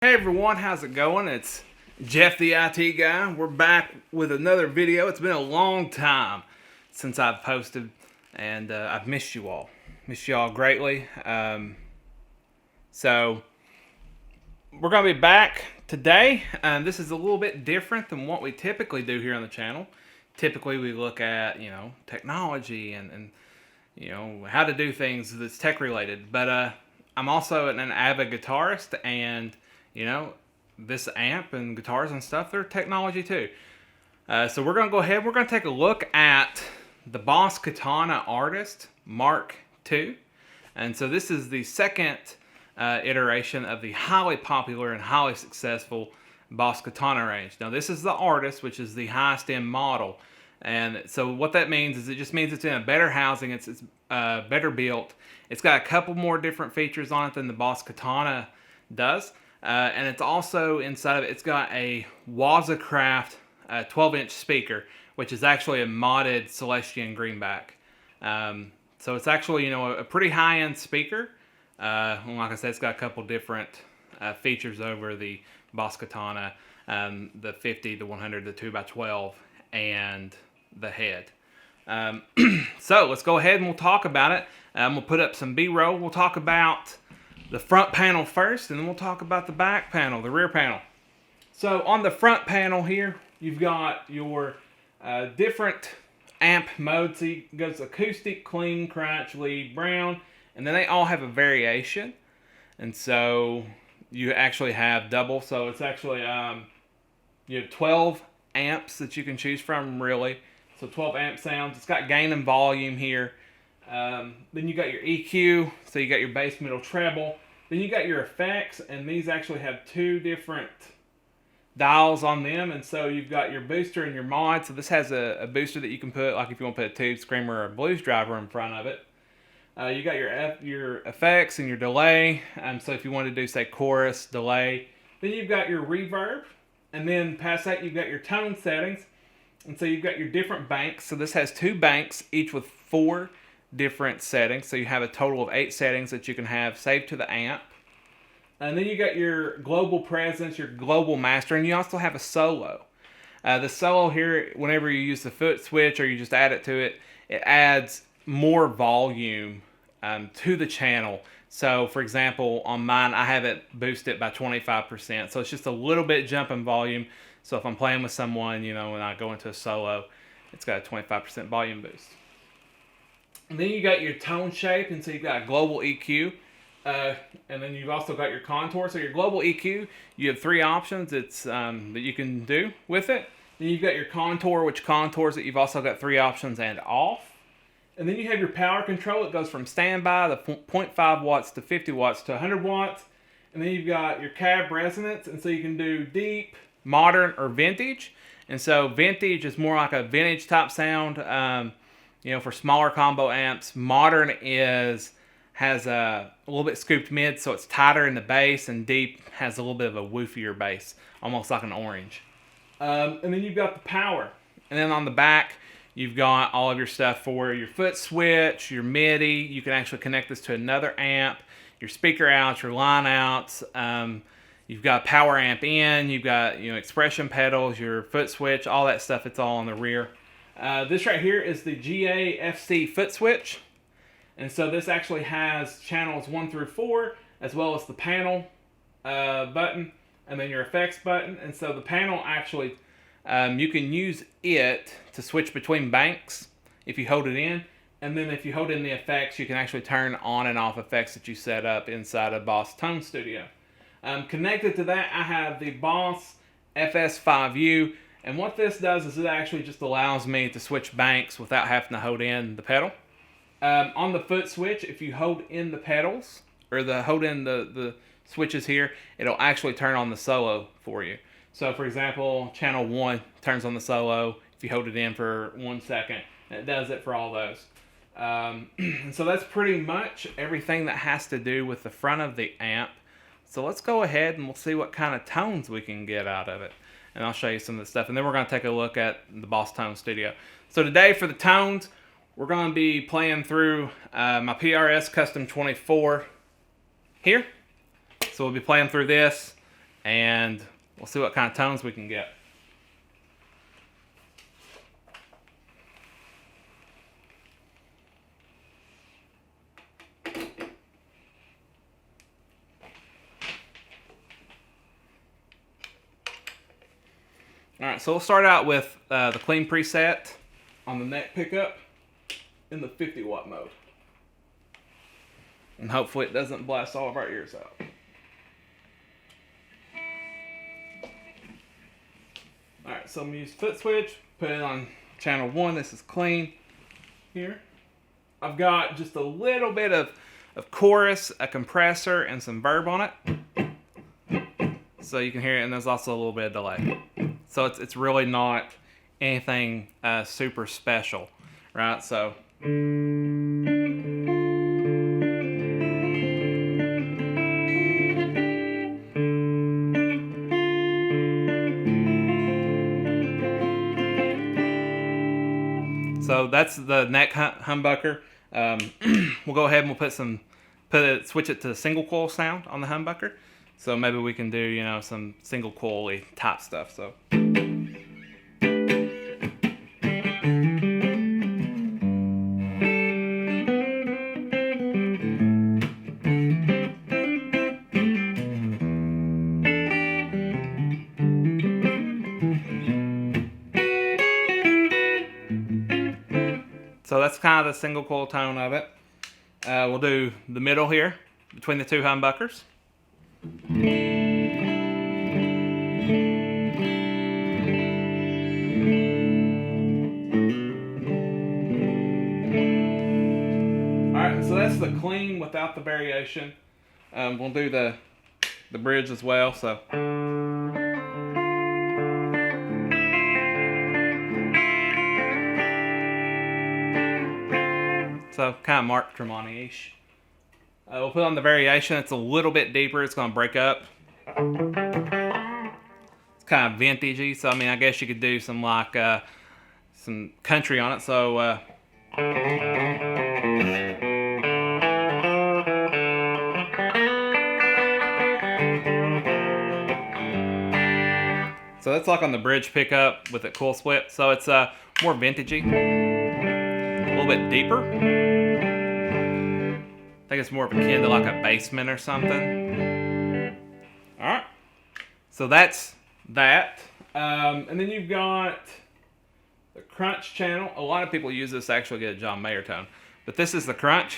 Hey everyone, how's it going? It's Jeff the IT guy. We're back with another video. It's been a long time since I've posted, and I've missed you all. Missed you all greatly. So we're going to be back today. This is a little bit different than what we typically do here on the channel. Typically we look at, technology and how to do things that's tech related. But I'm also an avid guitarist, and this amp and guitars and stuff, they're technology too. So we're going to go ahead, we're going to take a look at the Boss Katana Artist MKII. And so this is the second iteration of the highly popular and highly successful Boss Katana range. Now this is the Artist, which is the highest end model. And so what that means is it just means it's in a better housing, it's better built. It's got a couple more different features on it than the Boss Katana does. And it's also inside of it, it's got a WazaCraft 12-inch speaker, which is actually a modded Celestion Greenback. So it's actually, a pretty high-end speaker. And like I said, it's got a couple different features over the Boss Katana, the 50, the 100, the 2x12, and the head. So let's go ahead and we'll talk about it. We'll put up some B-roll. We'll talk about the front panel first, and then we'll talk about the back panel, the rear panel. So on the front panel here, you've got your different amp modes. It goes acoustic, clean, crunch, lead, brown, and then they all have a variation. And so you actually have double. So it's actually you have 12 amps that you can choose from, really. So 12 amp sounds. It's got gain and volume here. Then you got your EQ, so you got your bass, middle, treble. Then you got your effects, and these actually have two different dials on them. And so you've got your booster and your mod. So this has a booster that you can put, like if you want to put a tube screamer or a blues driver in front of it. You got your effects and your delay. So if you want to do, say, chorus, delay. Then you've got your reverb. And then past that, you've got your tone settings. And so you've got your different banks. So this has 2 banks, each with 4 different settings. So you have a total of 8 settings that you can have saved to the amp. And then you got your global presence, your global master, and you also have a solo. The solo here, whenever you use the foot switch or you just add it to it, it adds more volume to the channel. So for example, on mine, I have it boosted by 25%. So it's just a little bit jump in volume. So if I'm playing with someone, when I go into a solo, it's got a 25% volume boost. And then you got your tone shape, and so you've got a global EQ. And then you've also got your contour. So your global EQ, you have 3 options that you can do with it. Then you've got your contour, which contours it. You've also got 3 options and off. And then you have your power control. It goes from standby, the 0.5 watts to 50 watts to 100 watts. And then you've got your cab resonance, and so you can do deep, modern, or vintage. And so vintage is more like a vintage type sound. For smaller combo amps. Modern has a little bit scooped mid, so it's tighter in the bass, and deep has a little bit of a woofier bass, almost like an orange. And then you've got the power. And then on the back, you've got all of your stuff for your foot switch, your MIDI. You can actually connect this to another amp, your speaker outs, your line outs. You've got power amp in, you've got expression pedals, your foot switch, all that stuff. It's all on the rear. This right here is the GAFC foot switch. And so this actually has channels 1 through 4, as well as the panel button, and then your effects button. And so the panel actually, you can use it to switch between banks if you hold it in. And then if you hold in the effects, you can actually turn on and off effects that you set up inside of Boss Tone Studio. Connected to that, I have the Boss FS5U. And what this does is it actually just allows me to switch banks without having to hold in the pedal. On the foot switch, if you hold in the pedals, or hold in the switches here, it'll actually turn on the solo for you. So for example, channel 1 turns on the solo if you hold it in for 1 second, and it does it for all those. And so that's pretty much everything that has to do with the front of the amp. So let's go ahead and we'll see what kind of tones we can get out of it. And I'll show you some of the stuff. And then we're going to take a look at the Boss Tone Studio. So today for the tones, we're going to be playing through my PRS Custom 24 here. So we'll be playing through this. and we'll see what kind of tones we can get. Alright, so we'll start out with the clean preset on the neck pickup in the 50 watt mode. And hopefully it doesn't blast all of our ears out. Alright, so I'm going to use foot switch, put it on channel 1. This is clean here. I've got just a little bit of chorus, a compressor, and some verb on it. So you can hear it, and there's also a little bit of delay. So it's really not anything super special, right? So that's the neck humbucker. We'll go ahead and we'll switch it to single coil sound on the humbucker. So maybe we can do, you know, some single coil-y type stuff. So. So that's kind of the single coil tone of it. We'll do the middle here between the two humbuckers. Alright, so that's the clean without the variation. We'll do the bridge as well. So kind of Mark Tremonti-ish. We'll put on the variation. It's a little bit deeper. It's going to break up. It's kind of vintagey. So I mean, I guess you could do some like some country on it. So so that's like on the bridge pickup with a coil split. So it's more vintagey, a little bit deeper. I think it's more akin to like a basement or something. Alright. So that's that. And then you've got the crunch channel. A lot of people use this to actually get a John Mayer tone. But this is the crunch.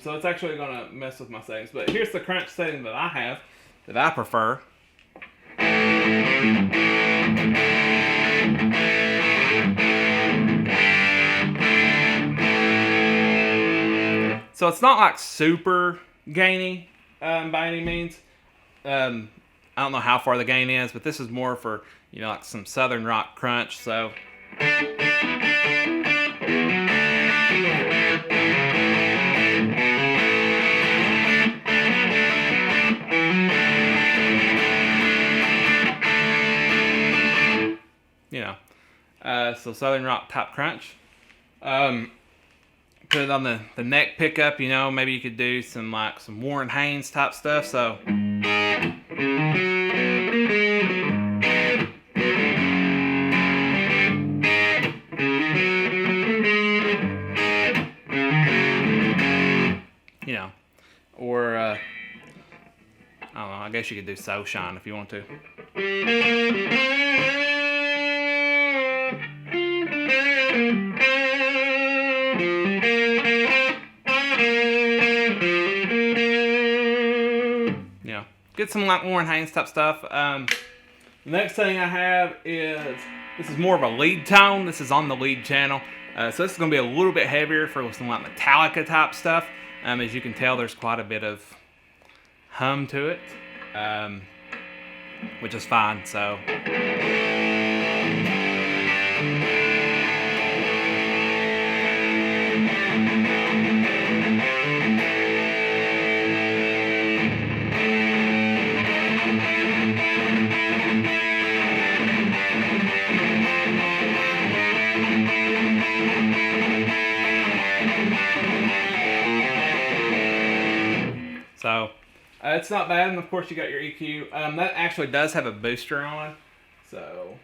So it's actually going to mess with my settings. But here's the crunch setting that I have, that I prefer. So it's not like super gainy by any means. I don't know how far the gain is, but this is more for, you know, like some southern rock crunch. So you know, so southern rock type crunch. Put it on the neck pickup, you know, maybe you could do some Warren Haynes type stuff. So you know, or I don't know, I guess you could do So Shine if you want to. Get some like Warren Haynes type stuff. The next thing I have is, this is more of a lead tone. This is on the lead channel. So this is going to be a little bit heavier for some like Metallica type stuff. As you can tell, there's quite a bit of hum to it, which is fine. So It's not bad, and of course you got your EQ. That actually does have a booster on, so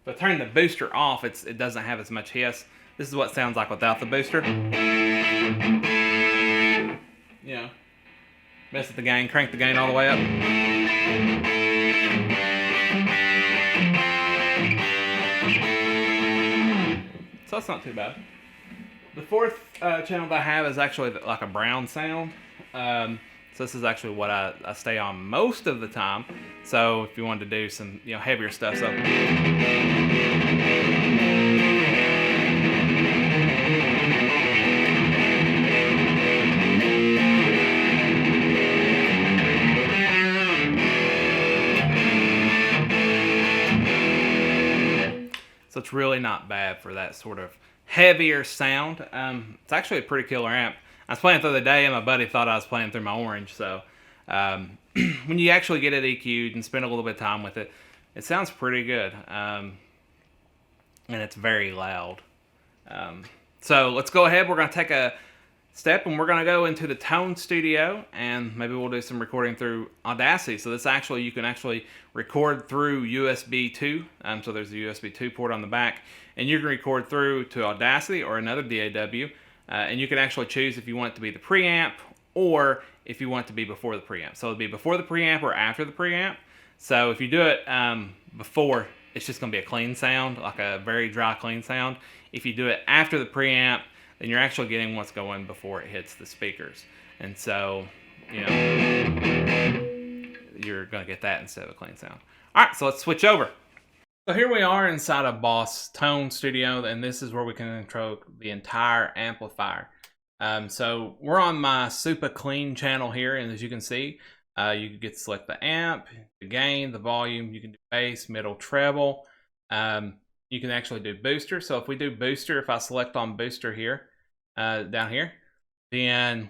if I turn the booster off, it doesn't have as much hiss. This is what it sounds like without the booster. You know, mess with the gain, crank the gain all the way up. So that's not too bad. The fourth channel that I have is actually like a brown sound. So this is actually what I stay on most of the time. So if you wanted to do some heavier stuff, so. So it's really not bad for that sort of heavier sound. It's actually a pretty killer amp. I was playing through the day and my buddy thought I was playing through my orange. So when you actually get it EQ'd and spend a little bit of time with it, it sounds pretty good. And it's very loud. So let's go ahead. We're going to take a step and we're going to go into the Tone Studio and maybe we'll do some recording through Audacity. So this actually, you can actually record through USB 2. So there's a USB 2 port on the back and you can record through to Audacity or another DAW. And you can actually choose if you want it to be the preamp or if you want it to be before the preamp. So it'll be before the preamp or after the preamp. So if you do it before, it's just going to be a clean sound, like a very dry, clean sound. If you do it after the preamp, then you're actually getting what's going before it hits the speakers. And so, you're going to get that instead of a clean sound. All right, so let's switch over. So here we are inside of Boss Tone Studio, and this is where we can control the entire amplifier. So we're on my super clean channel here, and as you can see, you can get to select the amp, the gain, the volume. You can do bass, middle, treble. You can actually do booster. So if we do booster, if I select on booster here, down here, then,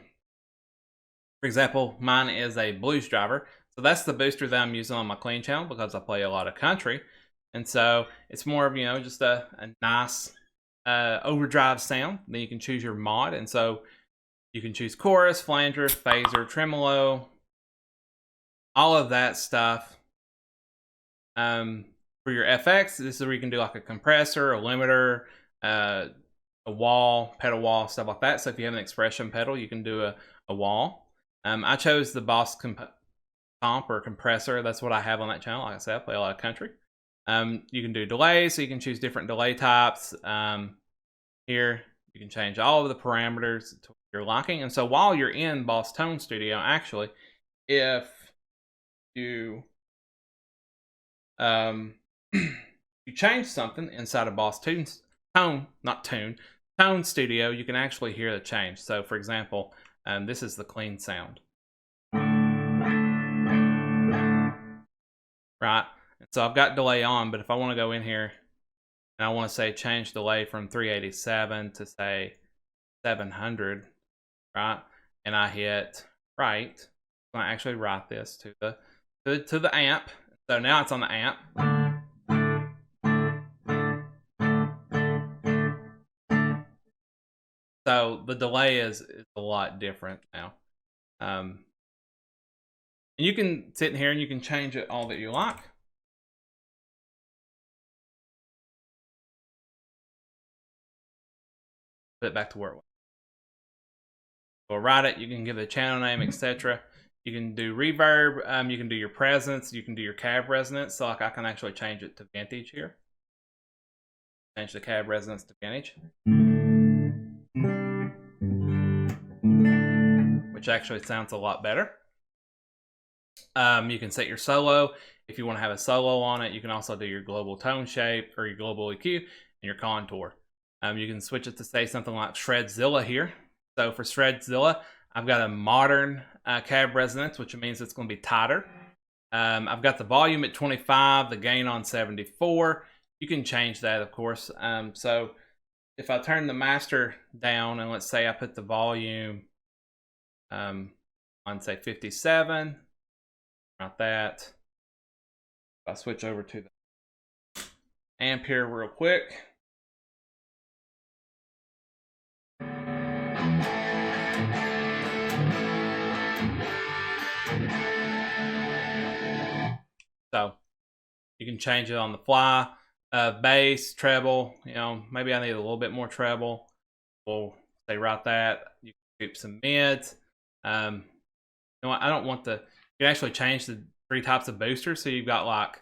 for example, mine is a blues driver. So that's the booster that I'm using on my clean channel because I play a lot of country. And so it's more of, just a nice overdrive sound. Then you can choose your mod. And so you can choose chorus, flanger, phaser, tremolo, all of that stuff. For your FX, this is where you can do like a compressor, a limiter, a wall, pedal wall, stuff like that. So if you have an expression pedal, you can do a wall. I chose the Boss comp or compressor. That's what I have on that channel. Like I said, I play a lot of country. You can do delay, so you can choose different delay types. Here, you can change all of the parameters to your liking. And so while you're in Boss Tone Studio, actually, if you you change something inside of Boss Tone Studio, you can actually hear the change. So for example, this is the clean sound. Right? And so I've got delay on, but if I want to go in here and I want to say change delay from 387 to say 700, right? And I hit write, I'm going to actually write this to the amp. So now it's on the amp. So the delay is a lot different now. And you can sit in here and you can change it all that you like. Put it back to where it was. Or write it, you can give it a channel name, etc. You can do reverb, you can do your presence, you can do your cab resonance. So like I can actually change it to vintage here. Change the cab resonance to vintage. Which actually sounds a lot better. You can set your solo. If you want to have a solo on it, you can also do your global tone shape or your global EQ and your contour. You can switch it to say something like Shredzilla here. So for Shredzilla, I've got a modern cab resonance, which means it's going to be tighter. I've got the volume at 25, the gain on 74. You can change that, of course. So if I turn the master down and let's say I put the volume on say 57, like that. If I switch over to the amp here real quick. So you can change it on the fly. Bass, treble, you know, maybe I need a little bit more treble. We'll say right that. You can keep some mids. You know, I don't want the, you can actually change the 3 types of boosters. So you've got like,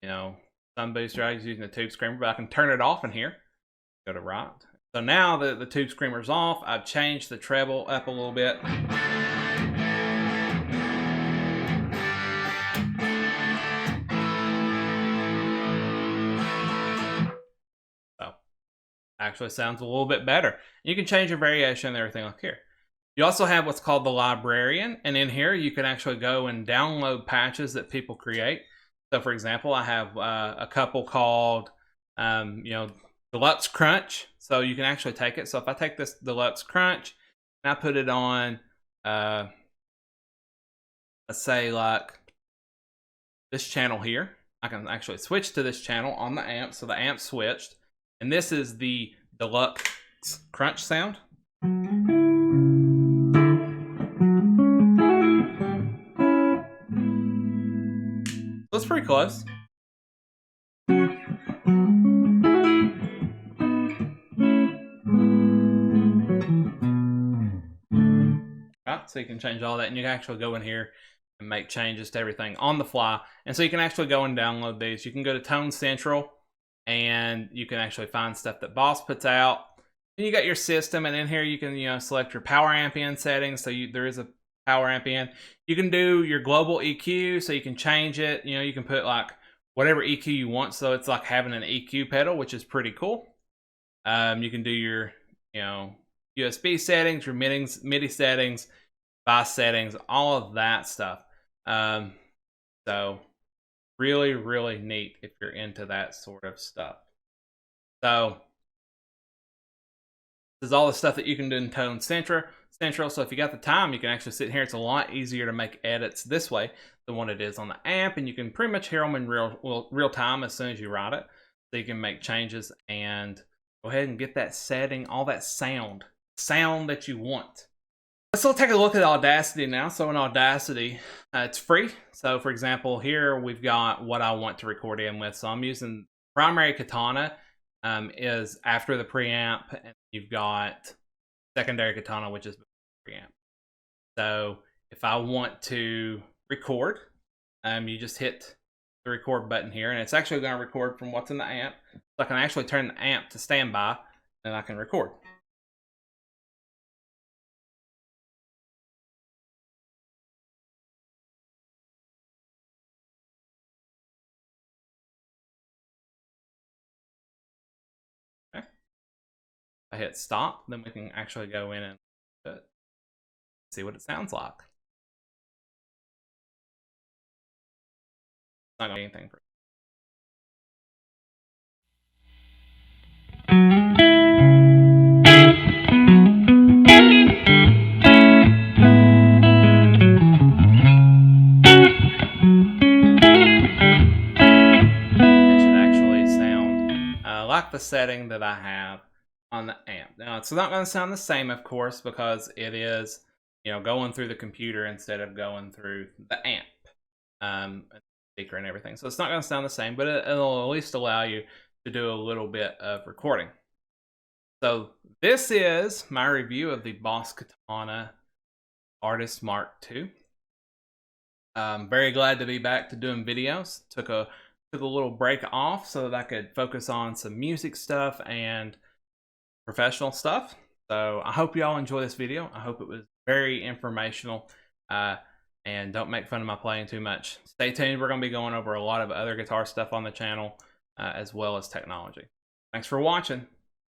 you know, some booster I was using a tube screamer, but I can turn it off in here. Go to right. So now the tube screamer's off. I've changed the treble up a little bit. So actually sounds a little bit better. You can change your variation and everything like here. You also have what's called the librarian, and in here you can actually go and download patches that people create. So for example, I have a couple called, you know, Deluxe Crunch. So you can actually take it. So if I take this Deluxe Crunch and I put it on, let's say like this channel here, I can actually switch to this channel on the amp. So the amp switched, and this is the Deluxe Crunch sound. So it's pretty close. Right, so you can change all that, and you can actually go in here and make changes to everything on the fly. And so you can actually go and download these. You can go to Tone Central, and you can actually find stuff that Boss puts out. Then you got your system, and in here you can, you know, select your power amp in settings. So there is a power amp in. You can do your global EQ, so you can change it. You know, you can put like whatever EQ you want. So it's like having an EQ pedal, which is pretty cool. You can do your, you know, USB settings, your MIDI settings, bass settings, all of that stuff. So really, really neat if you're into that sort of stuff. So this is all the stuff that you can do in Tone Central. So if you got the time, you can actually sit here. It's a lot easier to make edits this way than what it is on the amp, and you can pretty much hear them in real time as soon as you write it. So you can make changes and go ahead and get that setting, all that sound that you want. Let's still take a look at Audacity now. So in Audacity, it's free. So for example, here we've got what I want to record in with. So I'm using primary Katana is after the preamp, and you've got secondary Katana, which is the preamp. So if I want to record, you just hit the record button here, and it's actually going to record from what's in the amp. So I can actually turn the amp to standby, and I can record. Okay. I hit stop, then we can actually go in and see what it sounds like. It's not going to be anything. Like the setting that I have on the amp. Now it's not going to sound the same, of course, because it is, you know, going through the computer instead of going through the amp, speaker and everything. So it's not going to sound the same, but it'll at least allow you to do a little bit of recording. So this is my review of the Boss Katana Artist MKII. I'm very glad to be back to doing videos. Took a little break off so that I could focus on some music stuff and professional stuff. So I hope y'all enjoy this video. I hope it was very informational, and don't make fun of my playing too much. Stay tuned. We're going to be going over a lot of other guitar stuff on the channel, as well as technology. Thanks for watching.